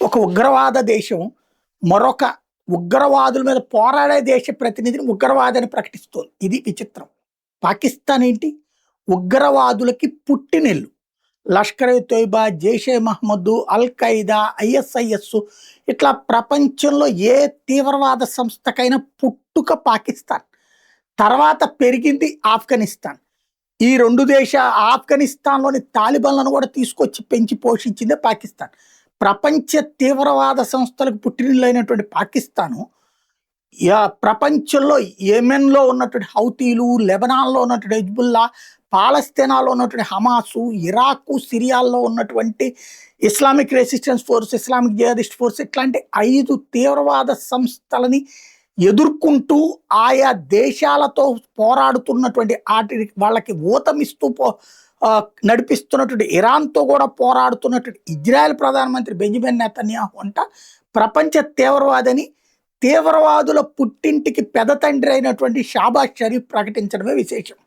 ఒక ఉగ్రవాద దేశం మరొక ఉగ్రవాదుల మీద పోరాడే దేశ ప్రతినిధిని ఉగ్రవాదని ప్రకటిస్తోంది. ఇది విచిత్రం. పాకిస్తాన్ ఏంటి? ఉగ్రవాదులకి పుట్టినిల్లు. లష్కర్ ఎ తోయిబా, జైషే మహమ్మద్, అల్ ఖైదా, ఐఎస్ఐఎస్ ఇట్లా ప్రపంచంలో ఏ తీవ్రవాద సంస్థకైనా పుట్టుక పాకిస్తాన్. తర్వాత పెరిగింది ఆఫ్ఘనిస్తాన్. ఈ రెండు ఆఫ్ఘనిస్తాన్లోని తాలిబాన్లను కూడా తీసుకొచ్చి పెంచి పోషించిందే పాకిస్తాన్. ప్రపంచ తీవ్రవాద సంస్థలకు పుట్టినిల్లైనటువంటి పాకిస్తాను ప్రపంచంలో యెమెన్‌లో ఉన్నటువంటి హౌతీలు, లెబనాన్‌లో ఉన్నటువంటి హిజ్బుల్లా, పాలస్తీనాలో ఉన్నటువంటి హమాసు, ఇరాకు, సిరియాల్లో ఉన్నటువంటి Islamic resistance force, Islamic jihadist force ఇట్లాంటి 5 తీవ్రవాద సంస్థలని ఎదుర్కొంటూ ఆయా దేశాలతో పోరాడుతున్నటువంటి వాళ్ళకి ఊతమిస్తూ నడిపిస్తున్నటువంటి ఇరాన్‌తో కూడా పోరాడుతున్నటువంటి ఇజ్రాయెల్ ప్రధానమంత్రి బెంజమిన్ నెతన్యాహు అంట ప్రపంచ తీవ్రవాదని తీవ్రవాదుల పుట్టింటికి పెదతండ్రి అయినటువంటి షాబాజ్ షరీఫ్ ప్రకటించడమే విశేషం.